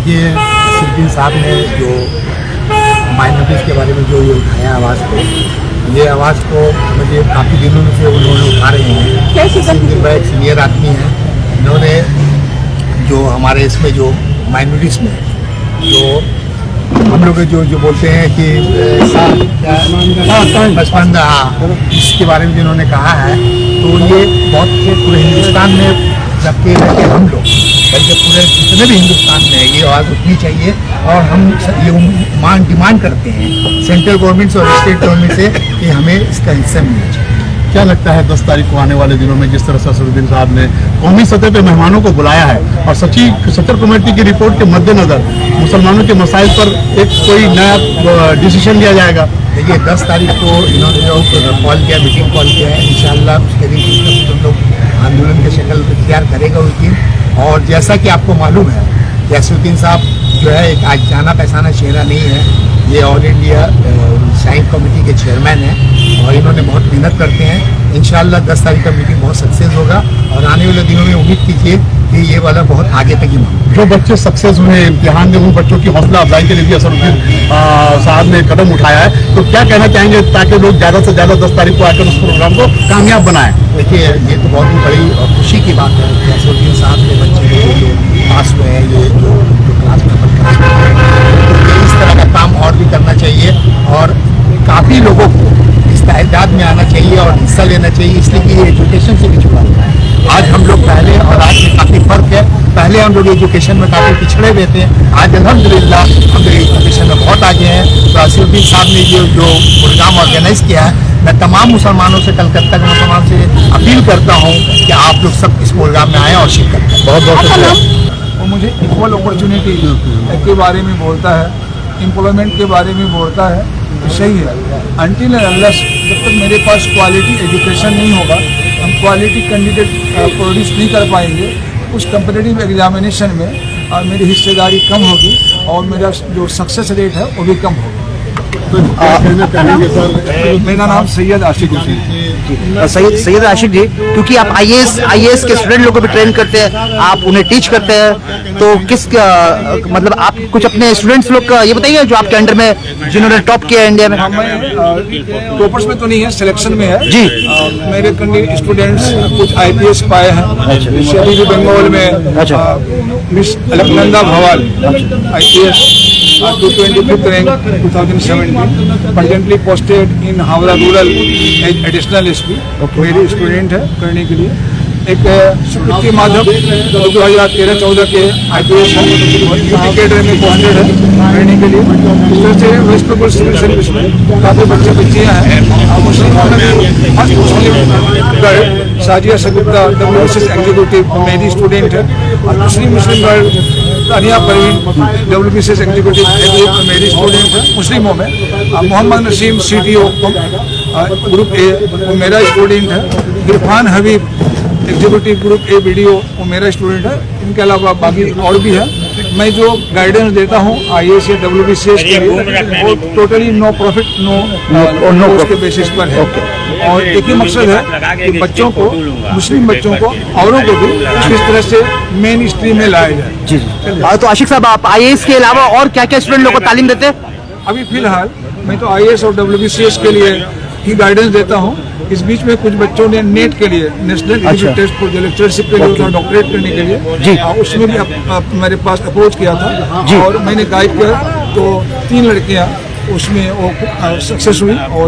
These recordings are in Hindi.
देखिए, सिद्दीकी साहब ने जो माइनॉरिटीज़ के बारे में जो ये उठाया आवाज़ को, ये आवाज़ को मुझे काफ़ी दिनों से उन्होंने उठा रहे हैं। सिद्दीकी भाई एक सीनियर आदमी हैं, इन्होंने जो हमारे इसमें जो माइनॉरिटीज़ में जो हम लोग जो बोलते हैं कि पसमानदा, इसके बारे में जिन्होंने कहा है, तो ये बहुत पूरे हिंदुस्तान में जबकि रहते हम लोग, बल्कि पूरे जितने भी हिंदुस्तान में है, ये आवाज़ उठनी चाहिए। और हम ये डिमांड करते हैं सेंट्रल गवर्नमेंट से और स्टेट गवर्नमेंट से कि हमें इसका हिस्सा मिलना चाहिए। क्या लगता है 10 तारीख को आने वाले दिनों में जिस तरह से असरुद्दीन साहब ने कौमी सतह पे मेहमानों को बुलाया है और सचिव कमेटी की रिपोर्ट के मद्देनजर मुसलमानों के मसाइल पर एक कोई नया डिसीजन लिया जाएगा? देखिए, 10 तारीख को इन्होंने जो कॉल किया, मीटिंग कॉल किया है, इंशाअल्लाह उसके दिन तुम लोग आंदोलन की शक्ल इख्तियार करेगा उस दिन। और जैसा कि आपको मालूम है, असरुद्दीन साहब जो है एक आज जाना पहचाना चेहरा नहीं है, ये ऑल इंडिया साइंस कमेटी के चेयरमैन हैं और इन्होंने बहुत मेहनत करते हैं। इंशाअल्लाह 10 तारीख का मीटिंग बहुत सक्सेस होगा और आने वाले दिनों में उम्मीद कीजिए कि ये वाला बहुत आगे तक ही मांग। जो बच्चे सक्सेस हुए इम्तिहान में, उन बच्चों की हौसला अफजाई के लिए भी असरुद्दीन साहब ने कदम उठाया है, तो क्या कहना चाहेंगे ताकि लोग ज़्यादा से ज़्यादा 10 तारीख को आकर उस प्रोग्राम को कामयाब बनाएं? देखिए, ये तो बहुत ही बड़ी और खुशी की बात है कि असरुद्दीन साहब के बच्चे जो पास हुए हैं, ये जो क्लास में तो इस तरह का काम और भी करना चाहिए और काफ़ी लोगों को इस तादाद में आना चाहिए और हिस्सा लेना चाहिए, इसलिए कि ये एजुकेशन से भी जुड़ा हुआ है। आज हम लोग पहले और आज में काफ़ी फ़र्क है। पहले हम लोग एजुकेशन में काफ़ी पिछड़े हुए थे, आज अल्हम्दुलिल्लाह हम लोग एजुकेशन में बहुत आगे हैं। तो असरुद्दीन साहब ने ये जो प्रोग्राम ऑर्गेनाइज़ किया है, मैं तमाम मुसलमानों से, कलकत्ता के मुसलमान से अपील करता हूँ कि आप लोग सब इस प्रोग्राम में आएँ और शिरकत करें। बहुत बहुत शुक्रिया। वो मुझे इक्वल अपॉर्चुनिटी के बारे में बोलता है, एम्प्लॉयमेंट के बारे में बोलता है, सही है। अनटिल अनलेस जब तक मेरे पास क्वालिटी एजुकेशन नहीं होगा, हम क्वालिटी कैंडिडेट प्रोड्यूस नहीं कर पाएंगे, उस कंपटीटिव एग्जामिनेशन में मेरी हिस्सेदारी कम होगी और मेरा जो सक्सेस रेट है वो भी कम होगा। मेरा नाम सैयद आशिक हुसैन। सैयद आशिक जी, क्योंकि आप आईएएस के स्टूडेंट लोगों को भी ट्रेन करते हैं, आप उन्हें टीच करते हैं, तो किस मतलब आप कुछ अपने स्टूडेंट्स लोग का ये बताइए जो आपके अंडर में जिन्होंने टॉप किया है इंडिया में? मैं टॉपर्स में तो नहीं है, सिलेक्शन में है जी। मेरे स्टूडेंट्स कुछ आईपीएस पाए हैं, शहरी बंगाल में miss Alaknanda Bhawal IPS 225th rank 2017, presently posted in Howrah rural as additional SP. मेरी स्टूडेंट है करने के लिए। एक सुकृति माधव 2013-14 के आईपीएस कैडर में पोस्टेड है करने के लिए। इस तरह से वेस्ट बंगाल सिविल सर्विस में काफ़ी बच्चे बच्चियाँ हैं। मुस्लिमों में भी फर्स्ट मुस्लिम girl Sajiya Shagufta WBCS executive मेरी स्टूडेंट है और दूसरी मुस्लिम girl Tania Parveen WBCS executive मेरी स्टूडेंट है मुस्लिमों में। Mohammad Naseem CTO group A वो मेरा स्टूडेंट है। Irfan Habib executive group A BDO वो मेरा स्टूडेंट है। इनके अलावा बाकी और भी है। मैं जो गाइडेंस देता हूँ IAS या WBCS के लिए वो टोटली नो प्रॉफिट नो उसके बेसिस पर है। और एक ही मकसद है कि बच्चों को, मुस्लिम बच्चों को, औरों को भी किस तरह से मेन स्ट्रीम में लाया जाए। जी। तो आशिक साहब, आप IAS के अलावा और क्या क्या स्टूडेंट लोगों को तालीम देते हैं? अभी फिलहाल मैं तो IAS और WBCS के लिए ही गाइडेंस देता हूँ। इस बीच में कुछ बच्चों ने नेट के लिए, national eligibility test for lectureship के लिए, डॉक्टरेट करने के लिए उसमें भी मेरे पास अप्रोच किया था और मैंने गाइड किया। तो 3 लड़कियाँ उसमें वो सक्सेस हुई और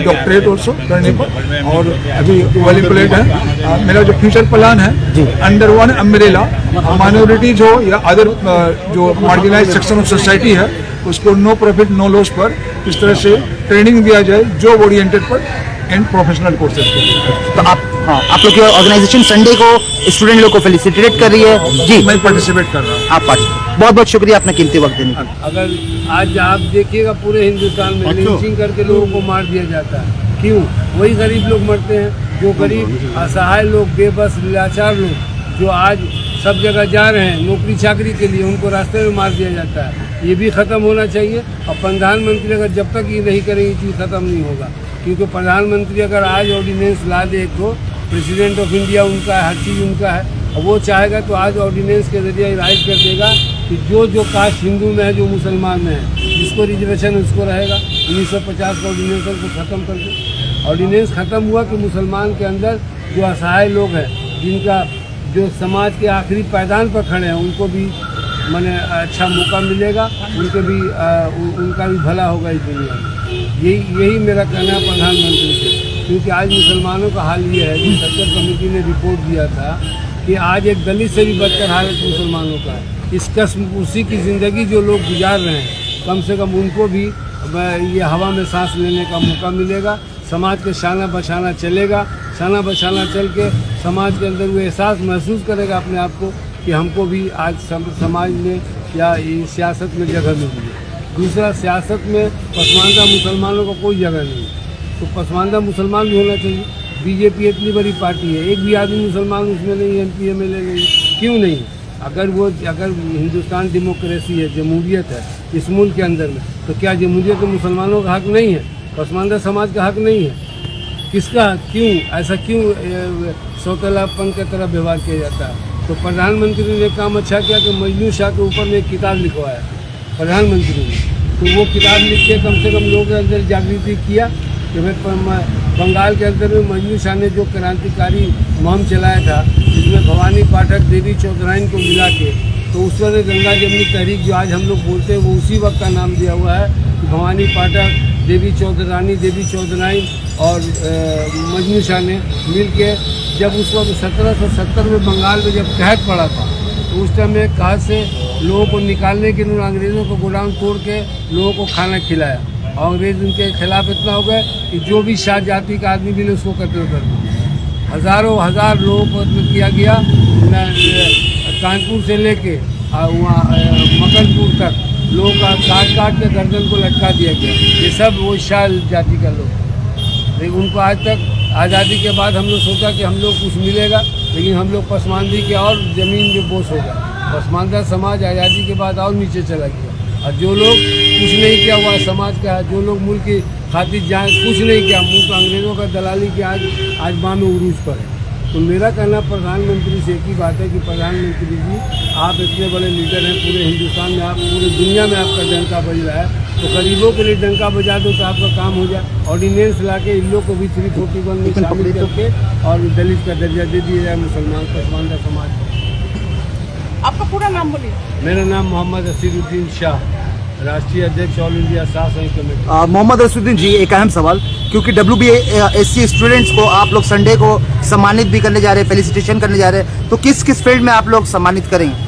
डॉक्टरेट ऑल्सो करने पर, और अभी वेल एम्प्लॉयड है। मेरा जो फ्यूचर प्लान है अंडर वन अम्ब्रेला माइनॉरिटीज हो या अदर जो मार्जिनलाइज्ड सेक्शन ऑफ सोसाइटी है उसको नो प्रॉफिट नो लॉस पर इस तरह से ट्रेनिंग दिया जाए, जॉब ओरिएंटेड पर एंड प्रोफेशनल कोर्सेज के। तो आप लोग की ऑर्गेनाइजेशन संडे को स्टूडेंट लोग को फेलिसिटेट कर रही है? जी, मैं पार्टिसिपेट कर रहा हूँ। आप बहुत बहुत शुक्रिया अपना कीमती वक्त देने का। अगर आज आप देखिएगा पूरे हिंदुस्तान में लिंचिंग करके लोगों को मार दिया जाता है, क्यों? वही गरीब लोग मरते हैं, जो गरीब असहाय लोग, बेबस लाचार लोग जो आज सब जगह जा रहे हैं नौकरी चाकरी के लिए, उनको रास्ते में मार दिया जाता है। ये भी ख़त्म होना चाहिए। और प्रधानमंत्री अगर जब तक ये नहीं करेंगे चीज़ ख़त्म नहीं होगा, क्योंकि प्रधानमंत्री अगर आज ऑर्डिनेंस ला दे तो प्रेसिडेंट ऑफ इंडिया उनका है, हर चीज़ उनका है, और वो चाहेगा तो आज ऑर्डिनेंस के जरिए राइट कर देगा कि जो कास्ट हिंदू में है, जो मुसलमान में है, जिसको रिजर्वेशन उसको रहेगा। 1950 का ऑर्डिनेंस को ख़त्म कर दो। ऑर्डिनेंस ख़त्म हुआ कि मुसलमान के अंदर जो असहाय लोग हैं, जिनका जो समाज के आखिरी पायदान पर खड़े हैं, उनको भी माने अच्छा मौका मिलेगा, उनके भी उनका भी भला होगा इस दुनिया में। यही मेरा कहना है प्रधानमंत्री से, क्योंकि आज मुसलमानों का हाल ये है कि सच्चर कमेटी ने रिपोर्ट दिया था कि आज एक दलित से भी बदतर हालत मुसलमानों का है। इस कस्मकुशी की ज़िंदगी जो लोग गुजार रहे हैं, कम से कम उनको भी ये हवा में सांस लेने का मौका मिलेगा। समाज के शाना बशाना चलेगा, शाना बशाना चल के समाज के अंदर वो एहसास महसूस करेगा अपने आप को कि हमको भी आज समाज में या सियासत में जगह मिली है। दूसरा, सियासत में पसमानदा मुसलमानों को कोई जगह नहीं है, तो पसमानदा मुसलमान भी होना चाहिए। बीजेपी इतनी बड़ी पार्टी है, एक भी आदमी मुसलमान उसमें नहीं, MP MLA नहीं, क्यों नहीं? अगर हिंदुस्तान डेमोक्रेसी है, जमहूरियत है इस मुल्क के अंदर में, तो क्या जमहूरियत में मुसलमानों का हक नहीं है? पसमानदा समाज का हक नहीं है? किसका? क्यों ऐसा क्यों सौतेलापन की तरह व्यवहार किया जाता है? तो प्रधानमंत्री ने काम अच्छा किया कि मजनू शाह के ऊपर में एक किताब लिखवाया प्रधानमंत्री ने। तो वो किताब लिख के कम से कम लोगों के अंदर जागृति किया कि भाई बंगाल के अंदर में मजनू शाह ने जो क्रांतिकारी मुहिम चलाया था, जिसमें भवानी पाठक, देवी चौधरानी को मिला के, तो उस वक्त गंगा जमनी तहरीक जो आज हम लोग बोलते हैं, वो उसी वक्त का नाम दिया हुआ है कि भवानी पाठक, देवी चौधरानी और मजनू शाह ने मिल के जब उस वक्त 1770 में बंगाल में जब कहत पड़ा था, तो उस टाइम में कहत से लोगों को निकालने के लिए अंग्रेज़ों को गोडाउन तोड़ के लोगों को खाना खिलाया, और अंग्रेज उनके खिलाफ इतना हो गए कि जो भी शाह जाति का आदमी मिले उसको कत्ल कर दिया। हजार लोगों को किया गया, कानपुर से लेके वहाँ मकनपुर तक लोगों का काट के गर्दन को लटका दिया गया। ये सब वो शाह जाति का लोग, लेकिन उनको आज तक आज़ादी के बाद हम लोग सोचा कि हम लोग कुछ मिलेगा, लेकिन हम लोग पसमानदी के और ज़मीन जो बोझ हो गया। पसमानदा समाज आज़ादी के बाद और नीचे चला गया, और जो लोग कुछ नहीं किया हुआ समाज का, जो लोग मुल्क की खातिर जाए कुछ नहीं किया, मुल्क अंग्रेज़ों का दलाली के आज माँ में उरूज पर है। तो मेरा कहना प्रधानमंत्री से एक ही बात है कि प्रधानमंत्री जी, आप इतने बड़े लीडर हैं पूरे हिंदुस्तान में, आप पूरे दुनिया में आपका डंका बज रहा है, तो गरीबों के लिए डंका बजा दो तो आपका काम हो जाए। ऑर्डिनेंस ला के इन लोग को भी 341 में शामिल करके और दलित का दर्जा दे दिया जाए मुसलमान पसमानदा समाज को। आपका पूरा नाम बोलिए। मेरा नाम मोहम्मद असीरुद्दीन शाह, राष्ट्रीय अध्यक्ष ऑल इंडिया साथ कमेटी। मोहम्मद असीरुद्दीन जी, एक अहम सवाल, क्योंकि WBSC स्टूडेंट्स को आप लोग संडे को सम्मानित भी करने जा रहे हैं, फेलिसिटेशन करने जा रहे हैं, तो किस फील्ड में आप लोग सम्मानित करेंगे?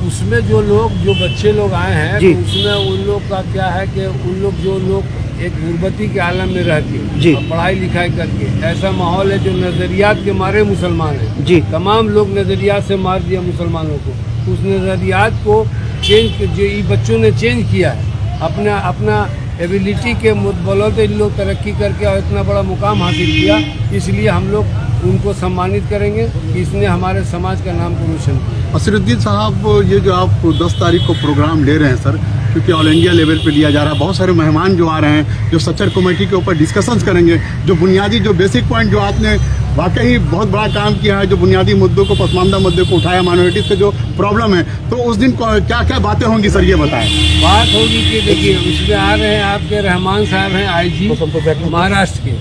उसमें जो बच्चे लोग आए हैं, तो उसमें उन लोग का क्या है कि उन लोग जो लोग एक गुर्बती के आलम में रह के और पढ़ाई लिखाई करके, ऐसा माहौल है जो नज़रियात के मारे मुसलमान हैं जी, तमाम लोग नज़रियात से मार दिया मुसलमानों को। उस नज़रियात को चेंज जो ये बच्चों ने चेंज किया है, अपना एबिलिटी के बदौलत इन लोग तरक्की करके और इतना बड़ा मुकाम हासिल किया, इसलिए हम लोग उनको सम्मानित करेंगे कि इसने हमारे समाज का नाम को रोशन किया। असीरुद्दीन साहब, ये जो आप 10 तारीख को प्रोग्राम ले रहे हैं सर, क्योंकि ऑल इंडिया लेवल पे लिया जा रहा है, बहुत सारे मेहमान जो आ रहे हैं जो सच्चर कमेटी के ऊपर डिस्कशंस करेंगे, जो बुनियादी जो बेसिक पॉइंट जो आपने वाकई बहुत बड़ा काम किया है, जो बुनियादी मुद्दों को, पसमानदा मुद्दे को उठाया, माइनॉरिटीज़ के जो प्रॉब्लम है, तो उस दिन क्या क्या बातें होंगी सर, ये बताएं। बात होगी कि देखिए, उसमें आ रहे हैं आपके रहमान साहब हैं IG महाराष्ट्र के,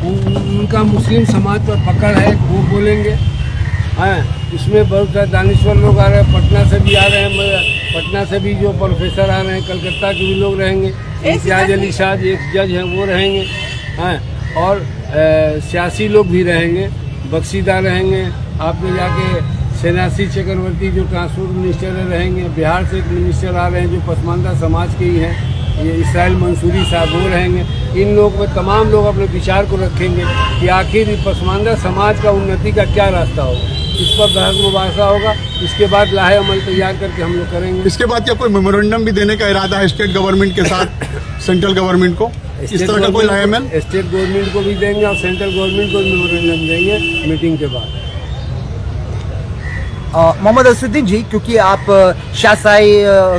उनका मुस्लिम समाज पर पकड़ है, वो बोलेंगे। हाँ, इसमें बहुत सारे दानिश्वर लोग आ रहे हैं, पटना से भी आ रहे हैं, पटना से भी जो प्रोफेसर आ रहे हैं, कलकत्ता के भी लोग रहेंगे, इम्तियाज अली शाह एक जज हैं वो रहेंगे। हाँ, और सियासी लोग भी रहेंगे, बख्शीदा रहेंगे, आपने जाके सेनासी चक्रवर्ती जो ट्रांसपोर्ट मिनिस्टर रहेंगे, बिहार से एक मिनिस्टर आ रहे हैं जो पसमानदा समाज के ही हैं, ये इसराइल मंसूरी साहब वो रहेंगे। इन लोग में तमाम लोग अपने विचार को रखेंगे कि आखिर पसमानदा समाज का उन्नति का क्या रास्ता होगा, इस पर बहस मुबासा होगा। इसके बाद लाहे अमल तैयार करके हम लोग करेंगे। इसके बाद क्या कोई मेमोरेंडम भी देने का इरादा है स्टेट गवर्नमेंट के साथ, सेंट्रल गवर्नमेंट को? इस तरह का कोई लाहे अमल स्टेट गवर्नमेंट को भी देंगे और सेंट्रल गवर्नमेंट को भी मेमोरेंडम देंगे मीटिंग के बाद। मोहम्मद असीरुद्दीन जी, क्योंकि आप शाहसाई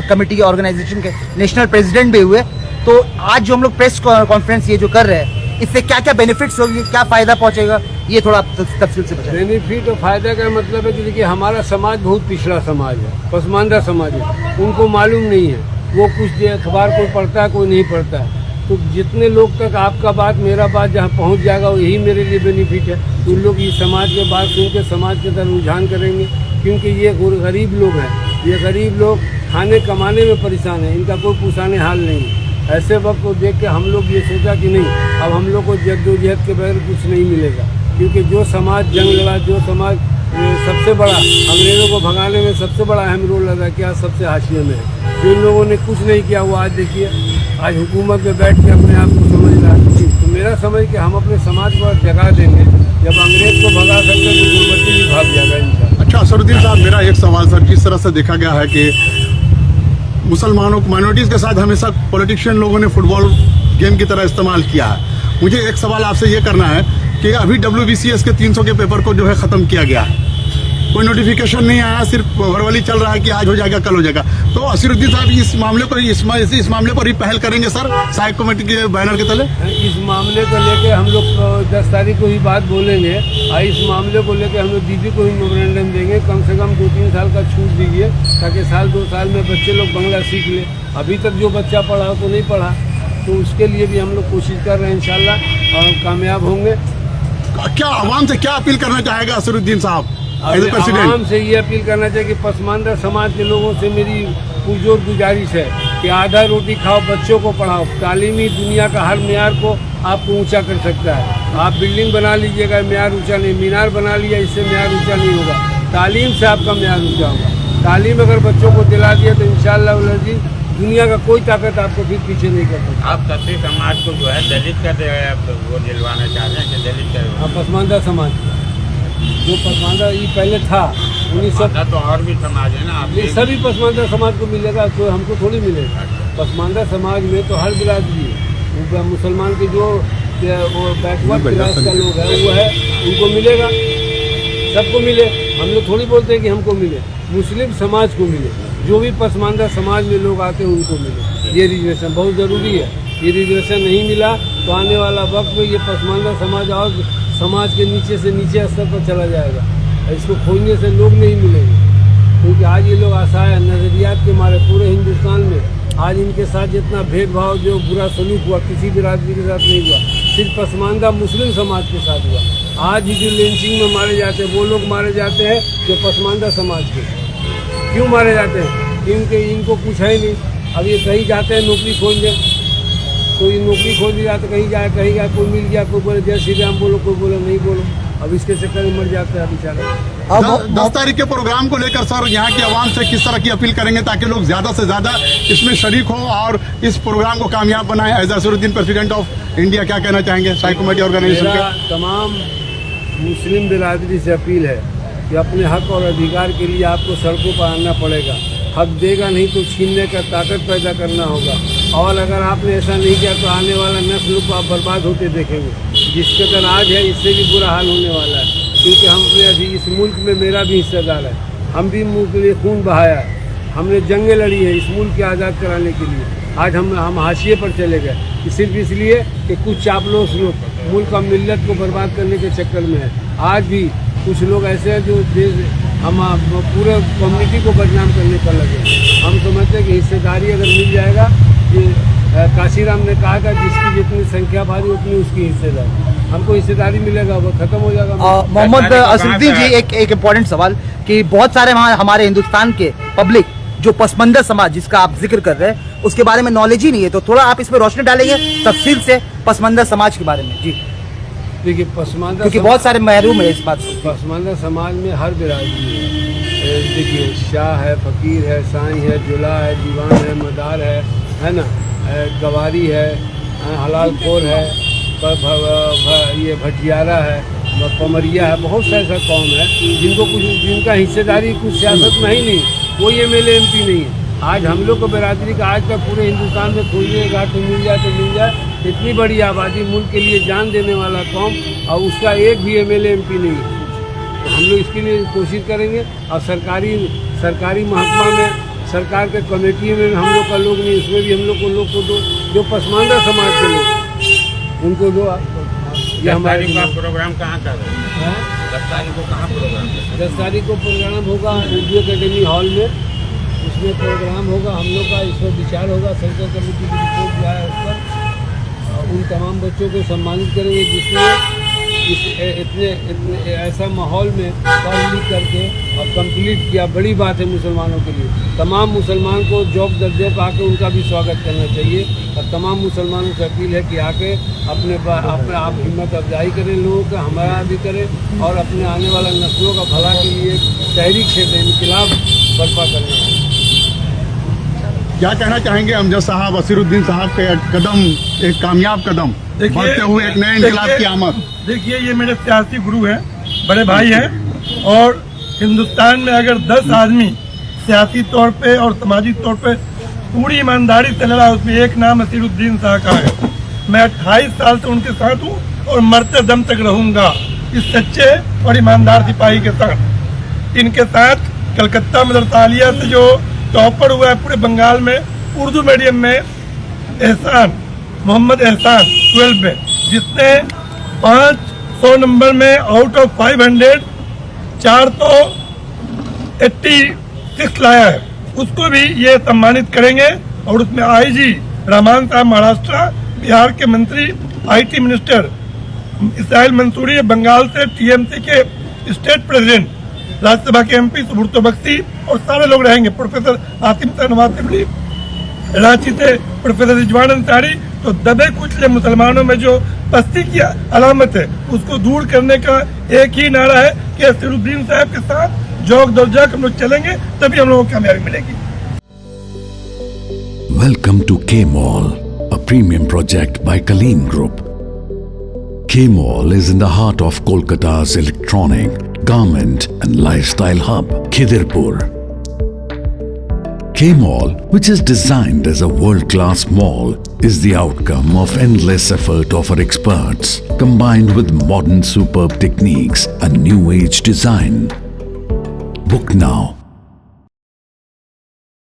कमेटी ऑर्गेनाइजेशन के नेशनल प्रेसिडेंट भी हुए, तो आज जो हम लोग प्रेस कॉन्फ्रेंस ये जो कर रहे हैं, इससे क्या क्या बेनिफिट्स होगी, क्या फायदा पहुंचेगा, ये थोड़ा आप तफसील से बताएं। बेनिफिट और फायदा का मतलब है कि देखिए हमारा समाज बहुत पिछड़ा समाज है, पसमानदा समाज है, उनको मालूम नहीं है, वो कुछ अखबार कोई पढ़ता है कोई नहीं पढ़ता है। तो जितने लोग तक आपका बात मेरा बात जहाँ पहुँच जाएगा यही मेरे लिए बेनिफिट है। उन लोग इस समाज के बात सुन के समाज के तरफ रुझान करेंगे, क्योंकि ये गरीब लोग हैं, ये गरीब लोग खाने कमाने में परेशान है, इनका कोई पुसाने हाल नहीं है। ऐसे वक्त को देख के हम लोग ये सोचा कि नहीं, अब हम लोग को जद्दोजहद के बगैर कुछ नहीं मिलेगा, क्योंकि जो समाज जंग लड़ा, जो समाज सबसे बड़ा अंग्रेज़ों को भगाने में सबसे बड़ा अहम रोल अदा किया, सबसे हाशिए में है। जिन लोगों ने कुछ नहीं किया वो आज देखिए आज हुकूमत में बैठ के अपने आप को समझ रहा है। तो मेरा समझ कि हम अपने समाज को जगा देंगे, जब अंग्रेज को भगा सकते हैं तो गुरबती भी भाग जाएगा इनका। अच्छा असरुद्दीन साहब, मेरा एक सवाल सर, जिस तरह से देखा गया है कि मुसलमानों माइनॉरिटीज़ के साथ हमेशा पॉलिटिशियन लोगों ने फुटबॉल गेम की तरह इस्तेमाल किया है, मुझे एक सवाल आपसे ये करना है कि अभी WBCS के 300 के पेपर को जो है ख़त्म किया गया है, कोई नोटिफिकेशन नहीं आया, सिर्फ वर्बली चल रहा है कि आज हो जाएगा कल हो जाएगा। तो असरुद्दीन साहब इस मामले पर इस मामले पर ही पहल करेंगे सर साइक कमेटी के बैनर के तले? इस मामले को लेके हम लोग 10 तारीख को ही बात बोलेंगे, और इस मामले को लेके हम लोग दीदी को ही मेमोरेंडम देंगे, कम से कम 2-3 साल का छूट दीजिए, ताकि साल 2 साल में बच्चे लोग बांग्ला सीख ले। अभी तक जो बच्चा पढ़ा तो नहीं पढ़ा, तो उसके लिए भी हम लोग कोशिश कर रहे हैं, इंशाल्लाह और कामयाब होंगे। क्या आवाम से क्या अपील करना चाहेगा असरुद्दीन साहब? आवाम से ये अपील करना चाहिए कि पसमानदा समाज के लोगों से मेरी पुरजोर गुजारिश है कि आधा रोटी खाओ, बच्चों को पढ़ाओ। तालीमी दुनिया का हर म्यार को आपको ऊंचा कर सकता है। आप बिल्डिंग बना लीजिएगा, म्यार ऊंचा नहीं, मीनार बना लिया, इससे म्यार ऊंचा नहीं होगा। तालीम से आपका म्यार ऊंचा होगा। तालीम अगर बच्चों को दिला दिया तो इंशाअल्लाह दुनिया का कोई ताकत आपको फिर पीछे नहीं कर सकता। आप तस्वीर समाज को जो है दलित का वो दिलवाना चाह रहे हैं कि दलित का पसमानदा समाज जो पसमानदा ये पहले था 1900 तो और भी समाज है ना, आप ये सभी पसमानदा समाज को मिलेगा, तो हमको थोड़ी मिलेगा। पसमानदा समाज में तो हर बिरादरी है, मुसलमान के जो वो बैकवर्ड क्लास का लोग है वो है, उनको मिलेगा, सबको मिले। हम लोग थोड़ी बोलते हैं कि हमको मिले, मुस्लिम समाज को मिले, जो भी पसमानदा समाज में लोग आते हैं उनको मिले। ये रिजर्वेशन बहुत ज़रूरी है। ये रिजर्वेशन नहीं मिला तो आने वाला वक्त में ये पसमानदा समाज और समाज के नीचे से नीचे स्तर पर चला जाएगा। इसको खोजने से लोग नहीं मिलेंगे, क्योंकि आज ये लोग असहाय नज़रियात के मारे पूरे हिंदुस्तान में आज इनके साथ जितना भेदभाव जो बुरा सलूक हुआ किसी बिरादरी के साथ नहीं हुआ, सिर्फ पसमानदा मुस्लिम समाज के साथ हुआ। आज ही जो लिंचिंग में मारे जाते हैं वो लोग मारे जाते हैं जो पसमानदा समाज के। क्यों मारे जाते हैं? क्योंकि इनको कुछ है नहीं। अब ये कहीं जाते हैं नौकरी खोजने, कोई नौकरी खोज लिया तो कहीं जाए कोई मिल गया, कोई बोले जय श्री राम बोलो, कोई बोले नहीं बोलो। अब इसके चक्कर में मर जाते हैं बेचारे। 10 तारीख के प्रोग्राम को लेकर सर यहाँ की आवाम से किस तरह की अपील करेंगे ताकि लोग ज़्यादा से ज़्यादा इसमें शरीक हों और इस प्रोग्राम को कामयाब बनाएं? As Azharuddin president of India क्या कहना चाहेंगे साइक कमेटी ऑर्गेनाइजेशन के? तमाम मुस्लिम बिरादरी से अपील है कि अपने हक और अधिकार के लिए आपको सड़कों पर आना पड़ेगा। हक देगा नहीं तो छीनने का ताकत पैदा करना होगा, और अगर आपने ऐसा नहीं किया तो आने वाला नस्ल को आप बर्बाद होते देखेंगे। जिसके तरह आज है इससे भी बुरा हाल होने वाला है, क्योंकि हमने अभी इस मुल्क में मेरा भी हिस्सेदार है, हम भी मुल्क के लिए खून बहाया है, हमने जंगें लड़ी है इस मुल्क को आज़ाद कराने के लिए। आज हम हाशिए पर चले गए सिर्फ इसलिए कि कुछ चापलूस लोग मुल्क और मिल्लत को बर्बाद करने के चक्कर में है। आज भी कुछ लोग ऐसे हैं जो हम पूरे कम्युनिटी को बदनाम करने पर लगे। हम समझते हैं कि हिस्सेदारी अगर मिल जाएगा, ये काशीराम ने कहा था जिसकी जितनी संख्या भारी उतनी उसकी हिस्सेदारी, हमको हिस्सेदारी मिलेगा वो खत्म हो जाएगा। मोहम्मद असरुद्दीन जी, एक इम्पोर्टेंट सवाल कि बहुत सारे हमारे हिंदुस्तान के पब्लिक जो पसमानदा समाज जिसका आप जिक्र कर रहे हैं उसके बारे में नॉलेज ही नहीं है, तो थोड़ा आप इसमें रोशनी डालेंगे तफसील से पसमानदा समाज के बारे में? जी देखिए, पसमानदा क्योंकि बहुत सारे महरूम है इस बात से। पसमानदा समाज में हर बिरादरी है। देखिए, शाह है, फ़कीर है, साईं है, जुला है, दीवान है, मदार है ना, गवारी है, हलाल खोर है, ये भटियारा है, पमरिया है, बहुत से ऐसा कौम है जिनका हिस्सेदारी कुछ सियासत में ही नहीं, कोई MLA MP नहीं है। आज हम लोग को बिरादरी का आज तक पूरे हिंदुस्तान में खोजने तो मिल जाए, इतनी बड़ी आबादी, मुल्क के लिए जान देने वाला कौम, और उसका एक भी MLA MP नहीं है। तो हम लोग इसके लिए कोशिश करेंगे, और सरकारी महकमा में, सरकार के कमेटी में हम लोग का लोग नहीं, उसमें भी हम लोग को दो जो पसमानदा समाज के लोग, उनको दो ये 10 हमारे तारीख को आप प्रोग्राम कहाँ कर रहे हैं? हाँ? 10 तारीख को कहाँ प्रोग्राम कर रहे हैं? 10 तारीख को प्रोग्राम होगा उर्दू एकेडमी हॉल में। उसमें प्रोग्राम होगा हम लोग का, इस पर विचार होगा, सेंट्रल कमेटी की रिपोर्ट जो है उस पर उन तमाम बच्चों को सम्मानित करेंगे जिसने इतने ऐसा माहौल में पढ़ लिख करके और कंप्लीट किया। बड़ी बात है मुसलमानों के लिए। तमाम मुसलमान को जॉब दर्जों पर आके उनका भी स्वागत करना चाहिए और तमाम मुसलमानों से अपील है कि आके अपने आप हिम्मत अफजाई करें, लोगों का हमारा भी करें और अपने आने वाला नस्लों का भला के लिए तहरीक क्षेत्र इनकलाब बर्पा करना है। क्या कहना चाहेंगे अमजद साहब, असीरुद्दीन साहब के कदम, एक कामयाब कदम बढ़ते हुए एक नए इनकलाब की आमद? देखिए, ये मेरे सियासी गुरु हैं, बड़े भाई हैं और हिंदुस्तान में अगर 10 आदमी सियासी तौर पे और सामाजिक तौर पे पूरी ईमानदारी से लड़ा, उसमें एक नाम असीरुद्दीन साहब का है। मैं 28 साल से उनके साथ हूँ और मरते दम तक रहूँगा इस सच्चे और ईमानदार सिपाही के साथ। इनके साथ कलकत्ता मदरसा आलिया से जो टॉपर हुआ है पूरे बंगाल में उर्दू मीडियम में, एहसान, मोहम्मद एहसान 12 में, जिसने 500 नंबर में आउट ऑफ 500 486 लाया है, उसको भी ये सम्मानित करेंगे। और उसमें आईजी रहमान साहब महाराष्ट्र, बिहार के मंत्री आईटी मिनिस्टर इसराइल मंसूरी, बंगाल से टीएमसी के स्टेट प्रेसिडेंट, राज्यसभा के एमपी सुब्रतो बख्शी और सारे लोग रहेंगे। प्रोफेसर आसिम नवाज सिमली, रांची से प्रोफेसर रिजवान अंसारी। तो दबे कुचले मुसलमानों में जो पस्ती की अलामत है उसको दूर करने का एक ही नारा है कि असीरुद्दीन साहब के साथ जोक दौजा हम लोग चलेंगे, तभी हम लोगों को कामयाबी मिलेगी। Welcome to K-Mall, a premium project by Kaleen Group. K-Mall is in the heart of Kolkata's electronic, garment and lifestyle hub, Khidirpur. K-Mall, which is designed as a world-class mall, is the outcome of endless effort of our experts, combined with modern superb techniques and new age design. Book now